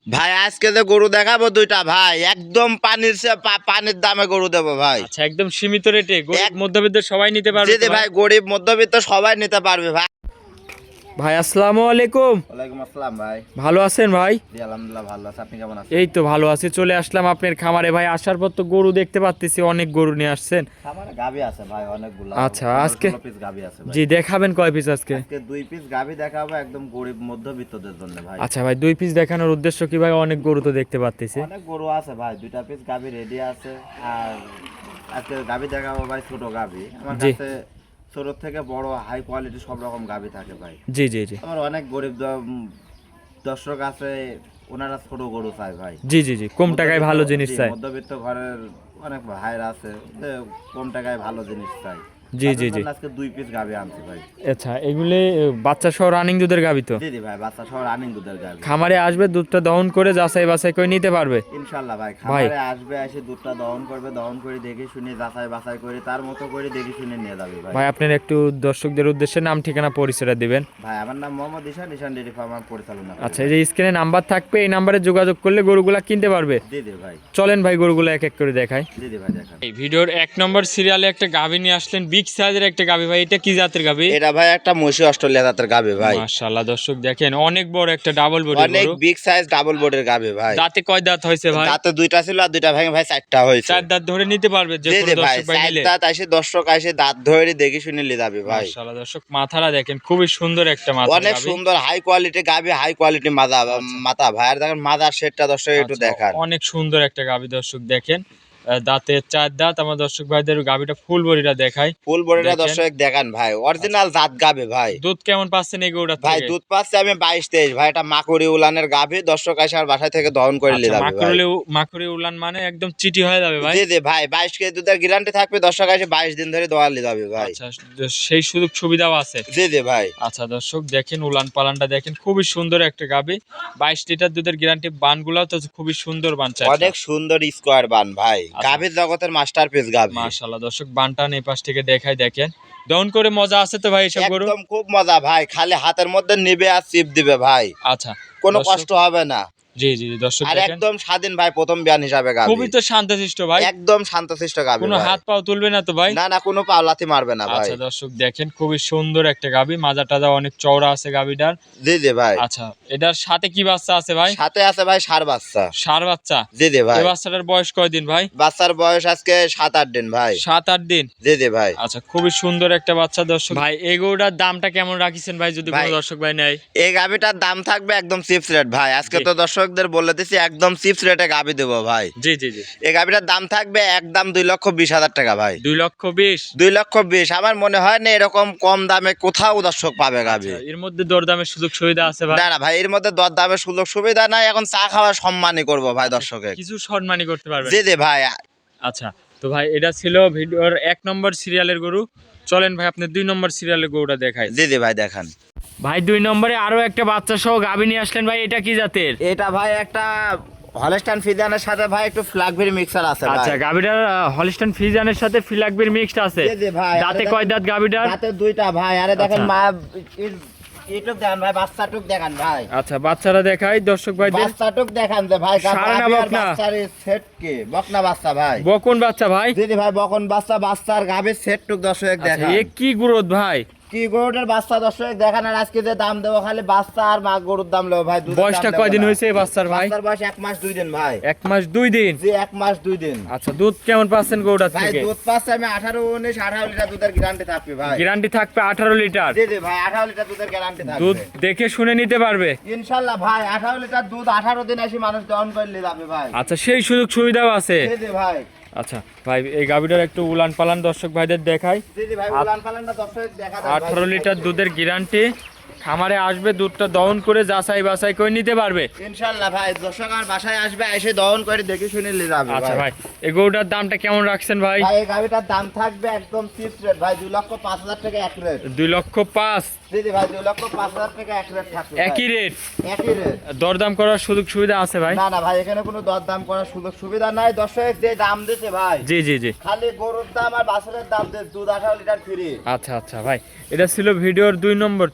ভাই আজকে যে গরু দেখাবো দুইটা ভাই একদম পানির দামে গরু দেবো ভাই। আচ্ছা, একদম সীমিত রেটে গরিব মধ্যবিত্ত সবাই নিতে পারবে জি তো ভাই, গরিব মধ্যবিত্ত সবাই নিতে পারবে ভাই। ভাই আসসালামু আলাইকুম। ওয়ালাইকুম আসসালাম ভাই। ভালো আছেন ভাই? জি আলহামদুলিল্লাহ ভালো আছি, আপনি কেমন আছেন? এই তো ভালো আছি, চলে আসলাম আপনার খামারে ভাই। আসার পর তো গরু দেখতে পাচ্ছি, অনেক গরু নিয়ে আসছেন। খামারে গাবি আছে ভাই অনেকগুলো। আচ্ছা, আজকে 16 পিস গাবি আছে ভাই। জি দেখাবেন কয় পিস আজকে? আজকে 2 পিস গাবি দেখাবো একদম গরিব মধ্যবিত্তদের জন্য ভাই। আচ্ছা ভাই, 2 পিস দেখানোর উদ্দেশ্য কি ভাই? অনেক গরু তো দেখতে পাচ্ছি। অনেক গরু আছে ভাই, 2টা পিস গাবি রেডি আছে। আর আজকে গাবি দেখাবো ভাই ছোট গাবি। আমার জি। কাছে ছোট থেকে বড় হাই কোয়ালিটি সব রকম গাবি থাকে ভাই। জি জি জি আমার অনেক গরিব দর্শক আছে, ওনারা ছোট গরু চায় ভাই। জি জি জি কম টাকায় ভালো জিনিস জি, চাই। মধ্যবিত্ত ঘরের অনেক ভাইরা আছে যে কম টাকায় ভালো জিনিস চাই। জি জি জি আজকে 2 পিস গাবি আনছি ভাই। আচ্ছা, এগুলি বাচ্চা সহ রানিং দুধের গাবি তো? জি জি ভাই, বাচ্চা সহ রানিং দুধের গাবি। খামারে আসবে, দুধটা দহন করে যাচাই বাছাই করে নিতে পারবে ইনশাআল্লাহ ভাই। খামারে আসবে, এসে দুধটা দহন করবে, দহন করে দেখে শুনে যাচাই বাছাই করে তার মতো করে দেখে শুনে নিয়ে যাবে ভাই। ভাই আপনার একটু দর্শকদের উদ্দেশ্যে নাম ঠিকানা পরিচয়টা দিবেন। ভাই আমার নাম মোহাম্মদ ঈশান, ঈশান ডেইরি ফার্ম পরিচালনা করি। আচ্ছা, এই যে স্ক্রিনে নাম্বার থাকবে, এই নাম্বারে যোগাযোগ করলে গরুগুলা কিনতে পারবে। জি জি ভাই। চলেন ভাই গরুগুলা এক এক করে দেখাই। জি জি ভাই দেখান। এই ভিডিওর 1 নম্বর সিরিয়ালে একটা গাভী নিয়ে আসলেন, বিগ সাইজের একটা গাভী ভাই। এটা কি জাতের গাভী? এটা ভাই একটা মহিষী অস্ট্রেলিয়া জাতের গাবি ভাই। মাশাআল্লাহ, দর্শক দেখেন অনেক বড় একটা ডাবল বডি অনেক গরু। বিগ সাইজ ডাবল বডির গাবি ভাই। দাঁতে কয় দাঁত হয়েছে ভাই? দাঁতে 2টা ছিল আর 2টা ভেঙে ভাই 4টা হয়েছে। 4 দাঁত ধরে নিতে পারবে যে জি কোনো জি ভাই, দর্শক ভাই 4 নিলে। দাঁত আসে দর্শক আসে দাঁত ধরে দেখে শুনে নিয়ে যাবে ভাই। মাশাআল্লাহ, দর্শক মাথাটা দেখেন, খুবই সুন্দর একটা মাথা। অনেক সুন্দর হাই কোয়ালিটি গাবি, হাই কোয়ালিটি মাথা ভাই। আর দেখেন মাথার শেডটা দর্শক একটু দেখান। অনেক সুন্দর একটা গাভী, দর্শক দেখেন। দাঁতে 4 দাঁত। আমার দর্শক ভাইদের গাভীটা ফুল বডিটা দেখাই। ফুল বডিটা দেখেন। দর্শক দেখান ভাই, অরিজিনাল জাত গাবি ভাই। দুধ কেমন পাচ্ছেন এই গরুটা ভাই থেকে? দুধ পাচ্ছে আমি 22-23 ভাই। এটা মাকুড়ি উলানের গাভি, দর্শক আসে আর বাসায় থেকে দহন করে নিয়ে যাবে ভাই। মাকুরি উলান মানে একদম চিটি হয়ে যাবে ভাই। জি জি ভাই, 22 কেজি দুধের গ্যারান্টি থাকবে, দর্শক আসে 22 দিন ধরে দোয়াল নিয়ে যাবে ভাই। আচ্ছা, সেই সুযোগ সুবিধাও আছে। জি জি ভাই। আচ্ছা দর্শক দেখেন, উলান পালানটা দেখেন, খুবই সুন্দর একটা গাভী। 22 লিটার দুধের গ্যারান্টি। বানগুলাও তো খুবই সুন্দর বান। অনেক সুন্দর স্কোয়ার বান ভাই, গাভির জগতের মাস্টারপিস গাভি। মাশাআল্লাহ, দর্শক বানটা এই পাশ থেকে দেখাই দেখেন। দহন করে মজা আছে তো ভাই এসব গরু? একদম খুব মজা ভাই, খালি হাতের মধ্যে নিবে আর চিপ দিবে ভাই। আচ্ছা, কোনো দর্শক- কষ্ট হবে না। জি জি জি, দর্শক আর দেখেন একদম স্বাধীন ভাই, প্রথম বিয়ান হিসাবে গাভি। খুবই তো শান্তশিষ্ট ভাই। একদম শান্তশিষ্ট গাভি কোনো ভাই। হাত পাও তুলবে না তো ভাই? না না, কোনো পাওলাতি মারবে না ভাই। আচ্ছা দর্শক দেখেন, খুবই সুন্দর একটা গাভী। মাজা টাজা অনেক চওড়া আছে গাভীটার। জি জি ভাই। আচ্ছা, এটার সাথে কি বাচ্চা আছে ভাই? সাথে আছে ভাই ষাঁড় বাচ্চা। ষাঁড় বাচ্চা? জি জি ভাই। এই বাচ্চাটার বয়স কয়দিন ভাই? বাচ্চার বয়স আজকে 7-8 দিন ভাই। 7-8 দিন? জি জি ভাই। আচ্ছা, খুবই সুন্দর একটা বাচ্চা। দর্শক ভাই এই গরুটার দামটা কেমন রাখিছেন ভাই, যদি কোনো ভাই, দর্শক ভাই নেয়? এই গাভিটার দাম থাকবে একদম চিপস রেট ভাই। আজকে জি। তো দর্শকদের বলে দিছি একদম চিপস রেটে গাভি দেবো ভাই। জি জি জি। এই গাভিটার দাম থাকবে একদম 2,20,000 টাকা ভাই। 2,20,000? 2,20,000 আমার মনে হয় না এরকম কম দামে কোথাও দর্শক পাবে গাভি। আচ্ছা, এর মধ্যে দরদামের সুযোগ সুবিধা আছে ভাই? না না ভাই, এর মধ্যে দর দামের সুযোগ সুবিধা নাই। এখন চা খাওয়া সম্মানই করবো ভাই দর্শকের। কিছু সম্মানী করতে পারবেন? জি জি ভাই। আচ্ছা, তো ভাই এটা ছিল ভিডিওর 1 নম্বর সিরিয়ালের গরু। চলেন ভাই আপনি 2 নম্বর সিরিয়ালের গরুটা দেখাই। জি জি ভাই দেখান। ভাই 2 নম্বরে আরো একটা বাচ্চা সহ গাভী নিয়ে আসলেন ভাই, এটা কি জাতের? এটা ভাই একটা হলস্টাইন ফ্রিজিয়ানের সাথে ভাই একটু ফ্ল্যাগবেরি মিক্সার আছে ভাই। আচ্ছা, গাভীটার হলস্টাইন ফ্রিজিয়ানের সাথে ফিলাকবির মিক্সড আছে। জি জি ভাই। দাঁতে কয় দাঁত গাভীটার? দাঁতে 2টা ভাই। আরে দেখেন আচ্ছা। মা এটুক দেখান ভাই, বাচ্চাটুক দেখান ভাই। আচ্ছা, বাচ্চারা দেখাই দর্শক ভাইদের। বাচ্চাটুক দেখান যে ভাই। ষাঁড় না বকনা? বাচ্চার সেট কি বকনা বাচ্চা ভাই। বকন বাচ্চা ভাই? জি জি ভাই, বকন বাচ্চা। বাচ্চার গাভীর সেটটুক দর্শক আচ্ছা, দেখান। এ কি গ্রোথ ভাই? কি গরুটার বাচ্চা দর্শক দেখান। আর আজকে যে দাম দেবো খালি বাচ্চা আর মা গরুর দাম নেবো ভাই। দুধের বয়সটা দাম নেবো কয়দিন না। হয়েছে এই বাচ্চার ভাই? বাচ্চার বয়স 1 মাস 2 দিন ভাই। 1 মাস 2 দিন? জি 1 মাস 2 দিন। আচ্ছা, দুধ কেমন পাচ্ছেন গরুটার ভাই থেকে? দুধ পাচ্ছে আমি 18 লিটার দুধের গ্যারান্টি থাকবে ভাই। গ্যারান্টি থাকবে 18 লিটার? জি জি ভাই, 18 লিটার দুধের গ্যারান্টি থাকবে। দুধ দেখে শুনে নিতে পারবে ইনশাআল্লাহ ভাই। 18 লিটার দুধ 18 দিন এসে মানুষ দহন করে যাবে ভাই। আচ্ছা, সেই সুযোগ সুবিধাও আছে? জি জি ভাই। আচ্ছা ভাই, এই গাভীটার একটু উলান পালান দর্শক ভাইদের দেখাই। জি জি ভাই, উলান পালানটা দর্শক দেখা দেন ভাই। 18 লিটার দুধের গ্যারান্টি। খামারে আসবে, দুধটা দহন করে যাচাই বাছাই করে নিতে পারবে ইনশাআল্লাহ ভাই। দর্শক আর বাসায় আসবে, এসে দহন করে দেখে শুনে নিয়ে যাবে আচ্ছা ভাই, এই গরুটার দামটা কেমন রাখছেন ভাই? ভাই এই গাভিটার দাম থাকবে একদম ফিক্সড রেট ভাই, 2,05,000 টাকা এক রেট। 2,05,000? জি জি ভাই, 2,05,000 টাকা এক রেট থাকবে। একই রেট? একই রেট। দরদাম করার সুযোগ সুবিধা আছে ভাই? না না ভাই, এখানে কোনো দরদাম করার সুযোগ সুবিধা নাই। দর্শক যে দাম দিতে ভাই, জি জি জি। খালি গরুর দাম আর বাছুরের দাম দিয়ে দুধ 18 লিটার ফ্রি। আচ্ছা আচ্ছা ভাই, এটা ছিল ভিডিওর 2 নম্বর।